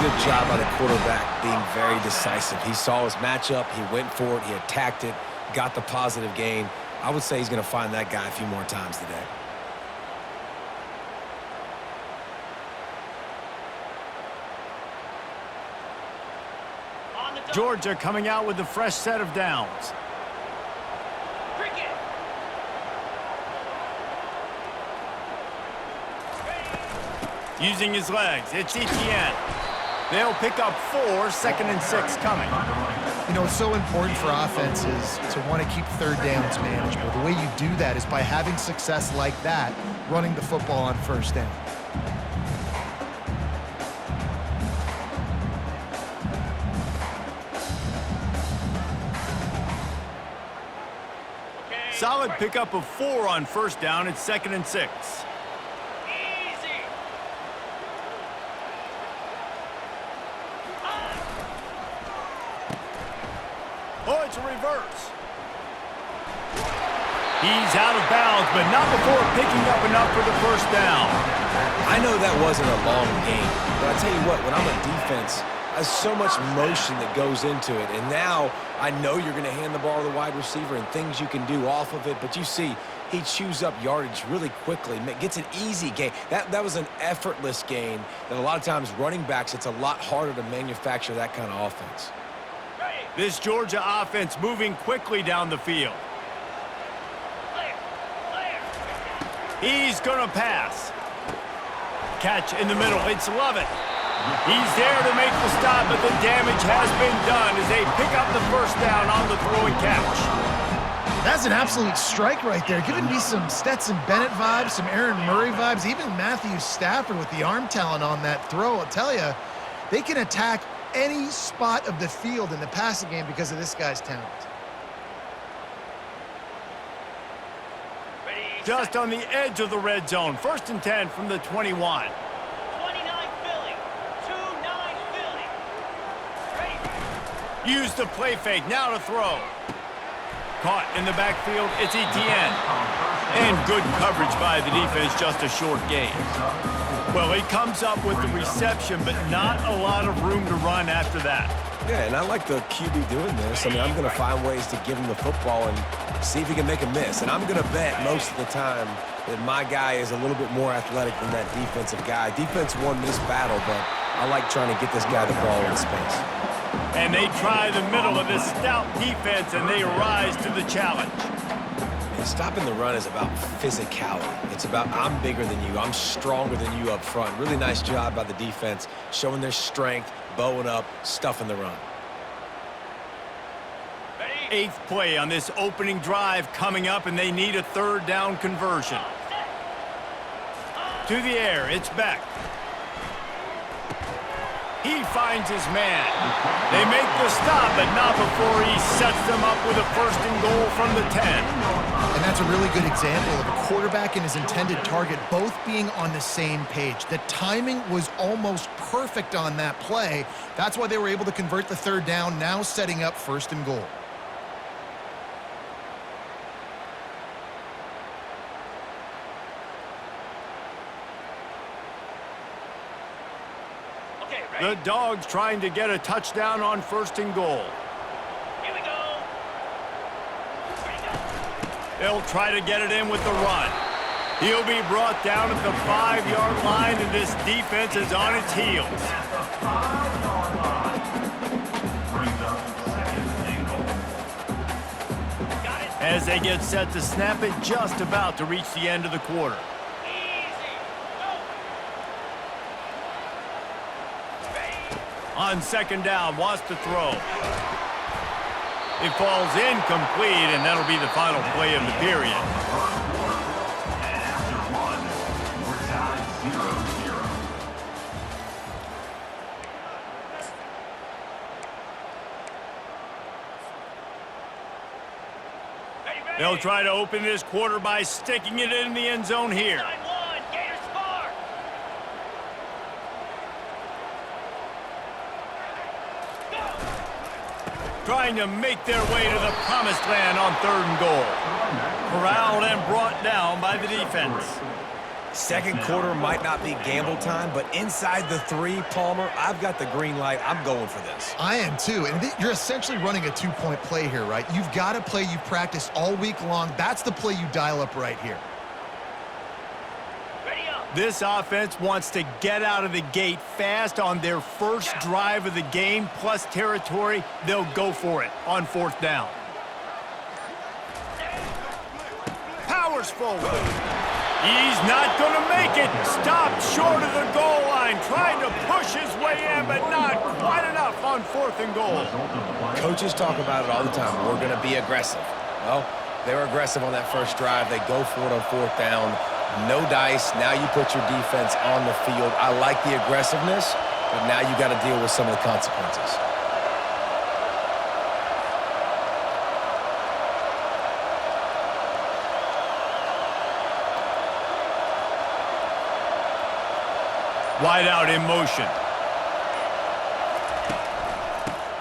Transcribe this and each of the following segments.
good job by the quarterback being very decisive. He saw his matchup, he went for it, he attacked it, got the positive gain. I would say he's going to find that guy a few more times today. Georgia coming out with a fresh set of downs. Using his legs, it's Etienne. They'll pick up 4, 2nd and 6 coming. You know, it's so important for offenses to want to keep third downs manageable. The way you do that is by having success like that, running the football on first down. Solid pickup of 4 on first down. It's 2nd and 6. Oh, it's a reverse. He's out of bounds, but not before picking up enough for the first down. I know that wasn't a long game, but I tell you what, when I'm a defense, there's so much motion that goes into it. And now I know you're going to hand the ball to the wide receiver and things you can do off of it. But you see, he chews up yardage really quickly, gets an easy gain. That was an effortless gain. And a lot of times running backs, it's a lot harder to manufacture that kind of offense. This Georgia offense moving quickly down the field. He's going to pass. Catch in the middle. It's Lovett. He's there to make the stop, but the damage has been done as they pick up the first down on the throw and catch. That's an absolute strike right there, giving me some Stetson Bennett vibes, some Aaron Murray vibes, even Matthew Stafford with the arm talent on that throw. I'll tell you, they can attack any spot of the field in the passing game because of this guy's talent. Just on the edge of the red zone. 1st and 10 from the 21. 29 Philly. 2-9 Philly. Use the play fake. Now to throw. Caught in the backfield. It's Etienne. And good coverage by the defense. Just a short gain. Well, he comes up with the reception, but not a lot of room to run after that. Yeah, and I like the QB doing this. I mean, I'm going to find ways to give him the football and see if he can make a miss. And I'm going to bet most of the time that my guy is a little bit more athletic than that defensive guy. Defense won this battle, but I like trying to get this guy the ball in space. And they try the middle of this stout defense, and they rise to the challenge. And stopping the run is about physicality. It's about I'm bigger than you. I'm stronger than you up front. Really nice job by the defense, showing their strength, bowing up, stuffing the run. 8th play on this opening drive coming up, and they need a 3rd down conversion. To the air, it's Beck. He finds his man. They make the stop, but not before he sets them up with a 1st and goal from the 10. And that's a really good example of a quarterback and his intended target both being on the same page. The timing was almost perfect on that play. That's why they were able to convert the 3rd down, now setting up 1st and goal. The Dogs trying to get a touchdown on 1st and goal. Here we go. They'll try to get it in with the run. He'll be brought down at the 5-yard line, and this defense is on its heels. As they get set to snap it, just about to reach the end of the quarter. On 2nd down, wants to throw. It falls incomplete, and that'll be the final play of the period. They'll try to open this quarter by sticking it in the end zone here. Trying to make their way to the promised land on 3rd and goal. Corralled and brought down by the defense. Second quarter might not be gamble time, but inside the 3, Palmer, I've got the green light. I'm going for this. I am too, and you're essentially running a 2-point play here, right? You've got a play you've practiced all week long. That's the play you dial up right here. Ready up. This offense wants to get out of the gate fast on their first drive of the game, plus territory. They'll go for it on 4th down. Powers forward. He's not going to make it. Stopped short of the goal line, trying to push his way in, but not quite enough on 4th and goal. Coaches talk about it all the time. We're going to be aggressive. Well, they were aggressive on that first drive. They go for it on 4th down. No dice. Now you put your defense on the field. I like the aggressiveness, but now you got to deal with some of the consequences. Wide out in motion.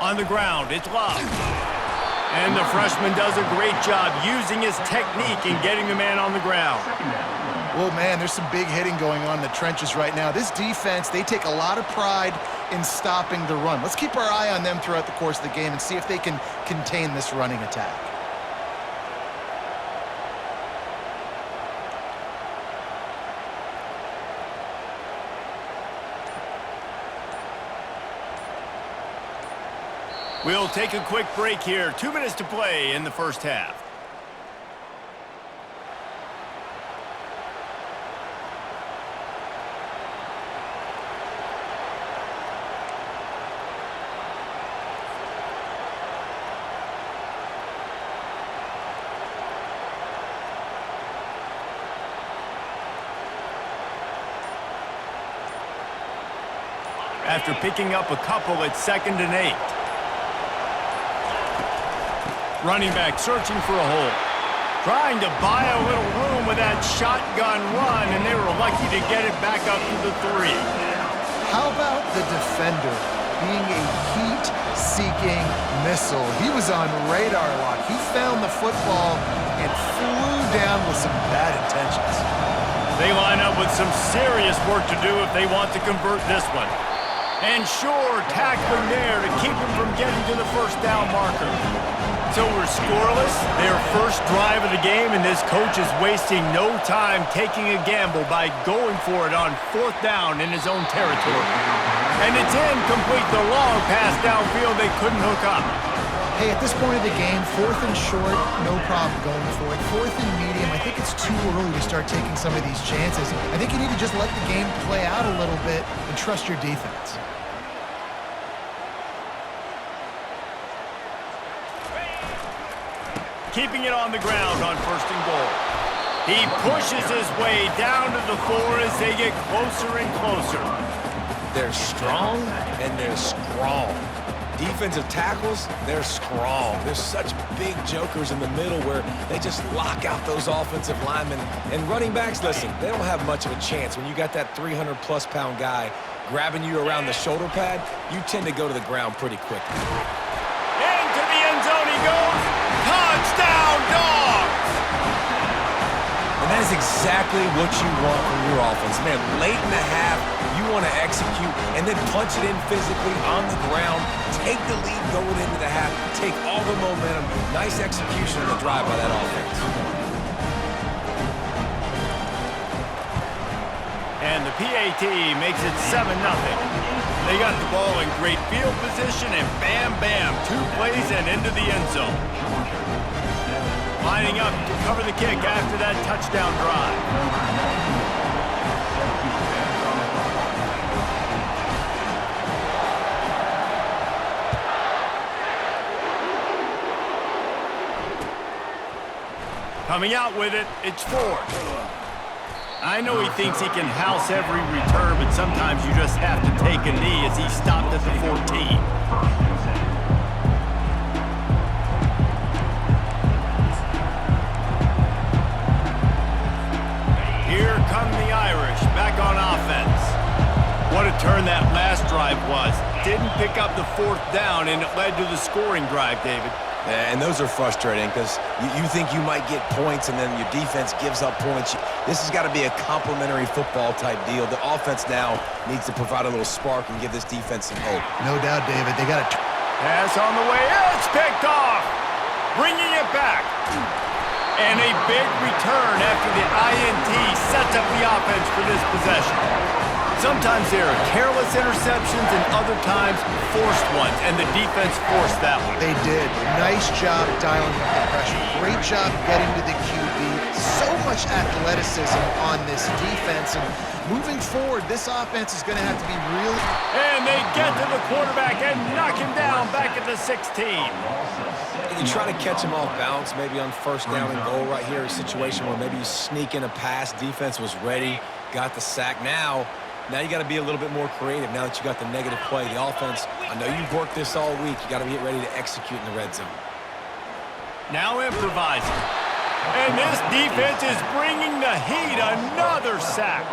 On the ground, it's Love. And the freshman does a great job using his technique and getting the man on the ground. Well, man, there's some big hitting going on in the trenches right now. This defense, they take a lot of pride in stopping the run. Let's keep our eye on them throughout the course of the game and see if they can contain this running attack. We'll take a quick break here. 2 minutes to play in the first half. After picking up a couple, it's 2nd and 8. Running back searching for a hole. Trying to buy a little room with that shotgun run, and they were lucky to get it back up to the 3. How about the defender being a heat-seeking missile? He was on radar lock. He found the football and flew down with some bad intentions. They line up with some serious work to do if they want to convert this one. And sure, tackling there to keep him from getting to the 1st down marker. So we're scoreless, their first drive of the game, and this coach is wasting no time taking a gamble by going for it on 4th down in his own territory. And it's in, complete the long pass downfield. They couldn't hook up. Hey, at this point of the game, 4th and short, no problem going for it. 4th and medium, I think it's too early to start taking some of these chances. I think you need to just let the game play out a little bit and trust your defense. Keeping it on the ground on 1st and goal. He pushes his way down to the 4 as they get closer and closer. They're strong and they're strong. Defensive tackles, they're strong. There's such big jokers in the middle where they just lock out those offensive linemen. And running backs, listen, they don't have much of a chance. When you got that 300-plus pound guy grabbing you around the shoulder pad, you tend to go to the ground pretty quickly. Into the end zone he goes. Touchdown, Dogs! And that is exactly what you want from your offense. Man, late in the half, you want to execute and then punch it in physically on the ground, take the lead going into the half, take all the momentum. Nice execution on the drive by that offense. And the PAT makes it 7-0. They got the ball in great field position, and bam, bam, 2 plays and into the end zone. Lining up to cover the kick after that touchdown drive. Coming out with it, it's Ford. I know he thinks he can house every return, but sometimes you just have to take a knee as he stopped at the 14. Here come the Irish, back on offense. What a turn that last drive was. Didn't pick up the 4th down, and it led to the scoring drive, David. And those are frustrating because you think you might get points and then your defense gives up points. This has got to be a complementary football type deal. The offense now needs to provide a little spark and give this defense some hope. No doubt, David. They got to... Pass on the way. It's picked off. Bringing it back. And a big return after the INT sets up the offense for this possession. Sometimes there are careless interceptions and other times forced ones, and the defense forced that one. They did. Nice job dialing up the pressure. Great job getting to the QB. So much athleticism on this defense. And moving forward, this offense is going to have to be really... And they get to the quarterback and knock him down back at the 16. You try to catch him off balance, maybe on first down and goal right here, a situation where maybe you sneak in a pass, defense was ready, got the sack. Now you got to be a little bit more creative now that you got the negative play. The offense, I know you've worked this all week. You got to get ready to execute in the red zone. Now improvising. And this defense is bringing the heat. Another sack.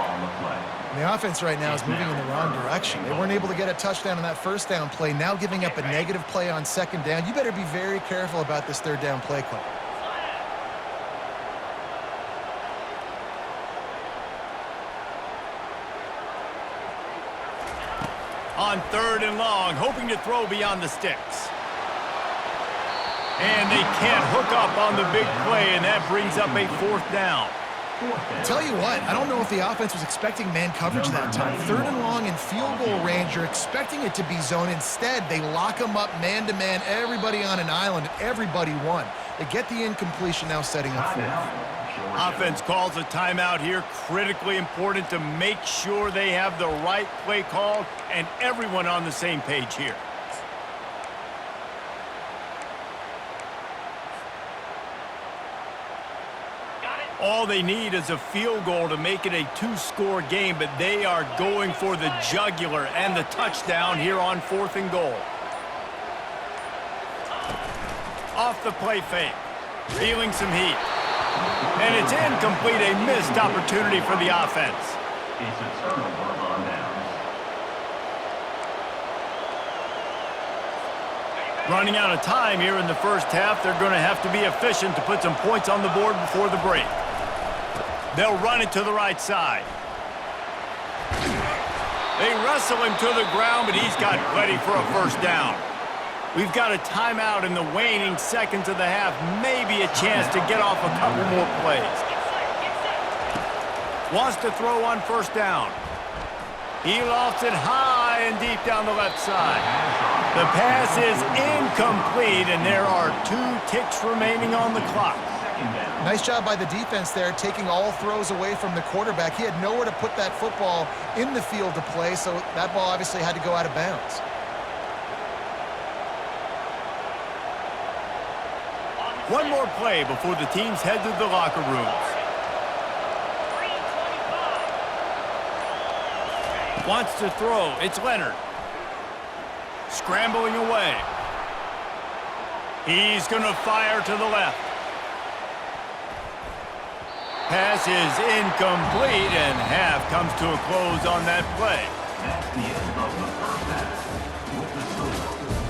And the offense right now is moving in the wrong direction. They weren't able to get a touchdown on that first down play. Now giving up a negative play on second down. You better be very careful about this third down play call. On third and long, hoping to throw beyond the sticks. And they can't hook up on the big play, and that brings up a fourth down. Tell you what, I don't know if the offense was expecting man coverage that time. Third and long in field goal range, you're expecting it to be zone. Instead, they lock them up man-to-man, everybody on an island, and everybody won. They get the incompletion, now setting up fourth. Offense calls a timeout here. Critically important to make sure they have the right play called and everyone on the same page here. All they need is a field goal to make it a two-score game, but they are going for the jugular and the touchdown here on fourth and goal. Off the play fake, feeling some heat. And it's incomplete, a missed opportunity for the offense. It's a turnover on downs. Running out of time here in the first half, they're going to have to be efficient to put some points on the board before the break. They'll run it to the right side. They wrestle him to the ground, but he's got plenty for a first down. We've got a timeout in the waning seconds of the half. Maybe a chance to get off a couple more plays. Wants to throw on first down. He lofts it high and deep down the left side. The pass is incomplete, and there are 2 ticks remaining on the clock. Nice job by the defense there, taking all throws away from the quarterback. He had nowhere to put that football in the field to play, so that ball obviously had to go out of bounds. One more play before the teams head to the locker rooms. Wants to throw. It's Leonard. Scrambling away. He's going to fire to the left. Pass is incomplete, and half comes to a close on that play. That's the end of the first half. With the score,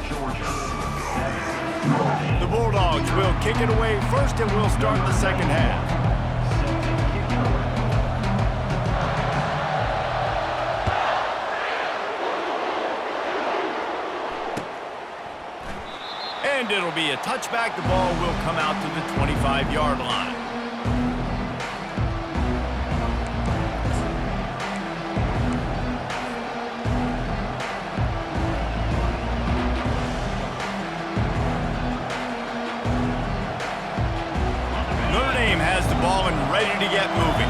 Georgia 7. The Bulldogs will kick it away first, and we'll start the second half. And it'll be a touchback. The ball will come out to the 25-yard line. Notre Dame has the ball and ready to get moving.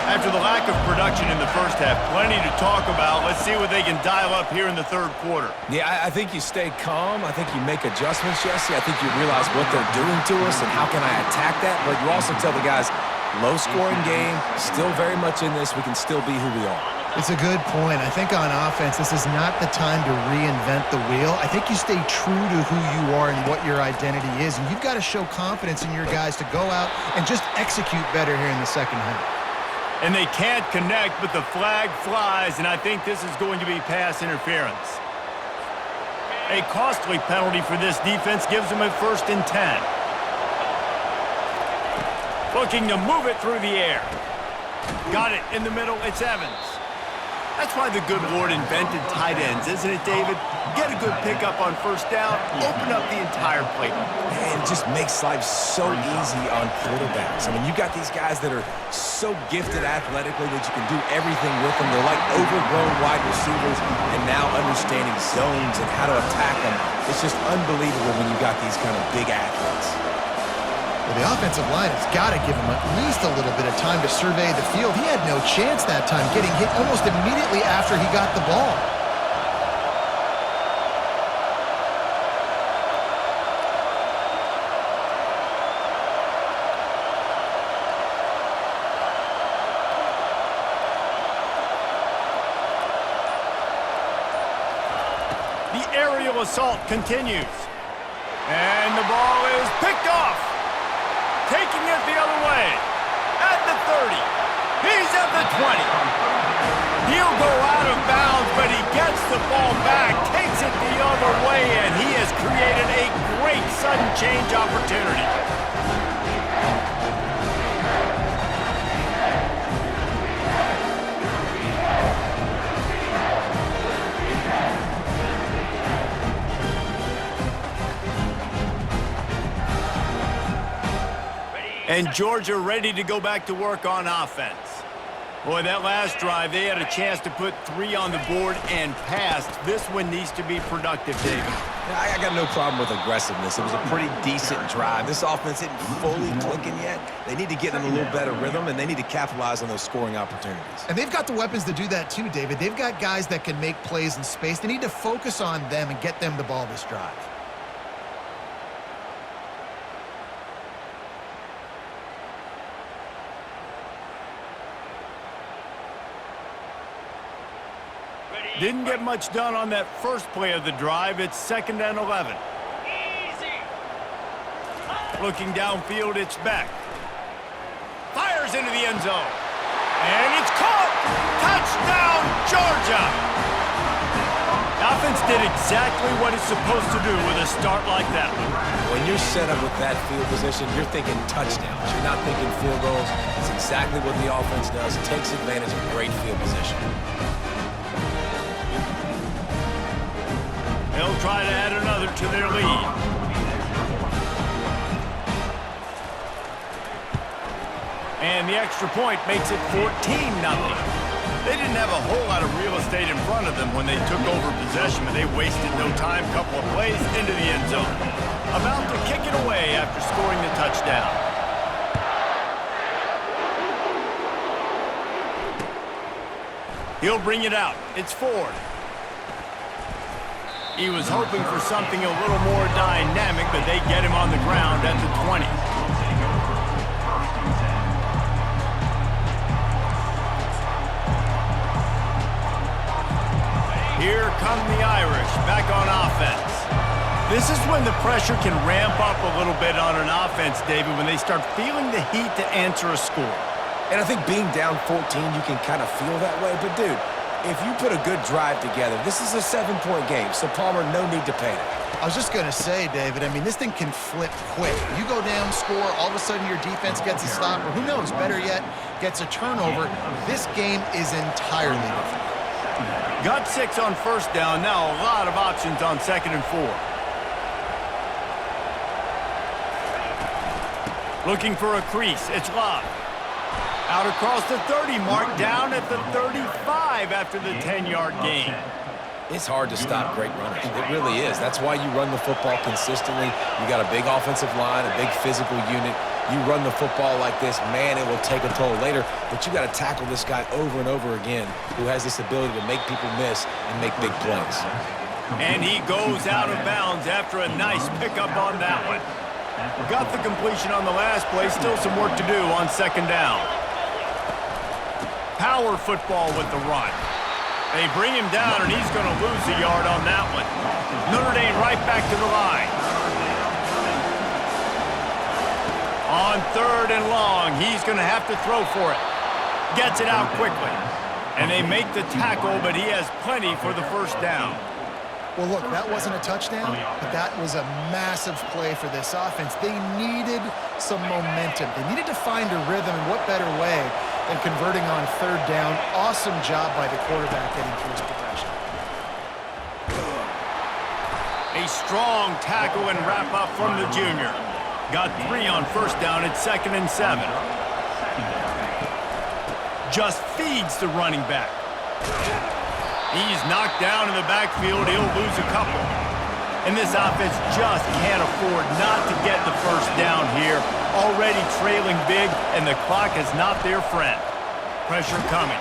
After the lack of production in the first half, plenty to talk about. Let's see what they can dial up here in the third quarter. Yeah, I think you stay calm. I think you make adjustments, Jesse. I think you realize what they're doing to us and how can I attack that. But you also tell the guys, low-scoring game, still very much in this. We can still be who we are. It's a good point. I think on offense, this is not the time to reinvent the wheel. I think you stay true to who you are and what your identity is. And you've got to show confidence in your guys to go out and just execute better here in the second half. And they can't connect, but the flag flies, and I think this is going to be pass interference. A costly penalty for this defense gives them a 1st and 10. Looking to move it through the air. Got it in the middle. It's Evans. That's why the good Lord invented tight ends, isn't it, David? Get a good pickup on 1st down, open up the entire playbook. Man, it just makes life so easy on quarterbacks. I mean, you got these guys that are so gifted athletically that you can do everything with them. They're like overgrown wide receivers, and now understanding zones and how to attack them. It's just unbelievable when you got these kind of big athletes. Well, the offensive line has got to give him at least a little bit of time to survey the field. He had no chance that time, getting hit almost immediately after he got the ball. The aerial assault continues. And the ball is picked off. Taking it the other way. At the 30. He's at the 20. He'll go out of bounds, but he gets the ball back, takes it the other way, and he has created a great sudden change opportunity. And Georgia ready to go back to work on offense. Boy, that last drive, they had a chance to put 3 on the board and passed. This one needs to be productive, David. I got no problem with aggressiveness. It was a pretty decent drive. This offense isn't fully clicking yet. They need to get in a little better rhythm, and they need to capitalize on those scoring opportunities. And they've got the weapons to do that too, David. They've got guys that can make plays in space. They need to focus on them and get them the ball this drive. Didn't get much done on that first play of the drive. It's 2nd and 11. Easy. Looking downfield, it's Beck. Fires into the end zone. And it's caught! Touchdown, Georgia! The offense did exactly what it's supposed to do with a start like that one. When you're set up with that field position, you're thinking touchdowns. You're not thinking field goals. It's exactly what the offense does. It takes advantage of great field position. They'll try to add another to their lead. And the extra point makes it 14-0. They didn't have a whole lot of real estate in front of them when they took over possession, but they wasted no time. Couple of plays into the end zone. About to kick it away after scoring the touchdown. He'll bring it out. It's Ford. He was hoping for something a little more dynamic, but they get him on the ground at the 20. Here come the Irish, back on offense. This is when the pressure can ramp up a little bit on an offense, David, when they start feeling the heat to answer a score. And I think being down 14, you can kind of feel that way. But, dude, if you put a good drive together, this is a 7-point game, so Palmer, no need to panic. I was just going to say, David, I mean, this thing can flip quick. You go down, score, all of a sudden your defense gets a stop, or who knows, better yet, gets a turnover. This game is entirely different. Got 6 on 1st down, now a lot of options on 2nd and 4. Looking for a crease, it's Love. Out across the 30 mark, down at the 35 after the 10-yard gain. It's hard to stop great runners. It really is. That's why you run the football consistently. You got a big offensive line, a big physical unit. You run the football like this, man, it will take a toll later. But you got to tackle this guy over and over again who has this ability to make people miss and make big plays. And he goes out of bounds after a nice pickup on that one. Got the completion on the last play. Still some work to do on 2nd down. Power football with the run. They bring him down, and he's going to lose a yard on that one. Notre Dame right back to the line. On 3rd and long, he's going to have to throw for it. Gets it out quickly. And they make the tackle, but he has plenty for the 1st down. Well, look, that wasn't a touchdown, but that was a massive play for this offense. They needed some momentum. They needed to find a rhythm, and what better way than converting on third down. Awesome job by the quarterback getting through his progression. A strong tackle and wrap up from the junior. Got 3 on first down at 2nd and 7. Just feeds the running back. He's knocked down in the backfield. He'll lose a couple. And this offense just can't afford not to get the first down here. Already trailing big, and the clock is not their friend. Pressure coming.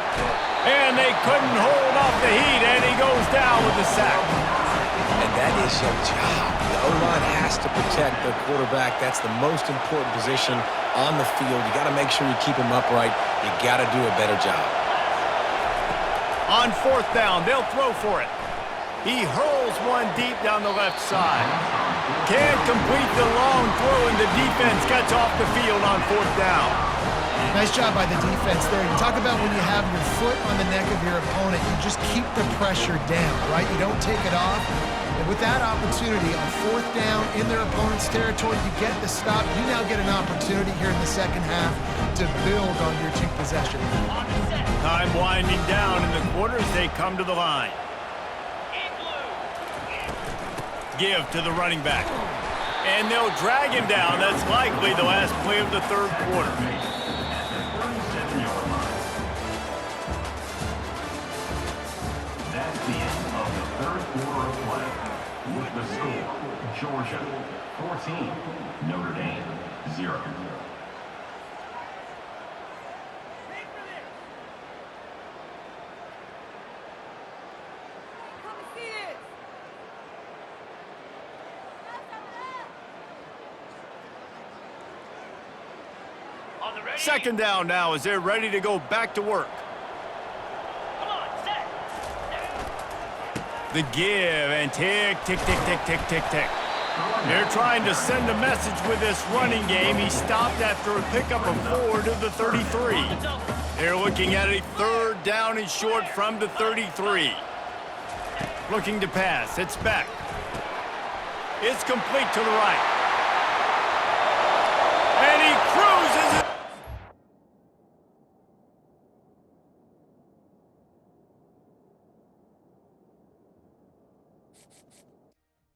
And they couldn't hold off the heat, and he goes down with the sack. And that is your job. The O-line has to protect their quarterback. That's the most important position on the field. You got to make sure you keep him upright. You got to do a better job. On 4th down, they'll throw for it. He hurls one deep down the left side. Can't complete the long throw, and the defense gets off the field on 4th down. Nice job by the defense there. You talk about when you have your foot on the neck of your opponent, you just keep the pressure down, right? You don't take it off. And with that opportunity on 4th down in their opponent's territory, you get the stop. You now get an opportunity here in the second half to build on your 2 possession. Time winding down in the quarters. They come to the line. Give to the running back. And they'll drag him down. That's likely the last play of the 3rd quarter. That's the end of the 3rd quarter of play. With the score, Georgia 14, Notre Dame 0. On the ready. 2nd down now as they're ready to go back to work. Come on, set. The give and tick, tick, tick, tick, tick, tick, tick. They're trying to send a message with this running game. He stopped after a pickup of 4 to the 33. They're looking at a 3rd down and short from the 33. Looking to pass. It's back. It's complete to the right. And he cruises it.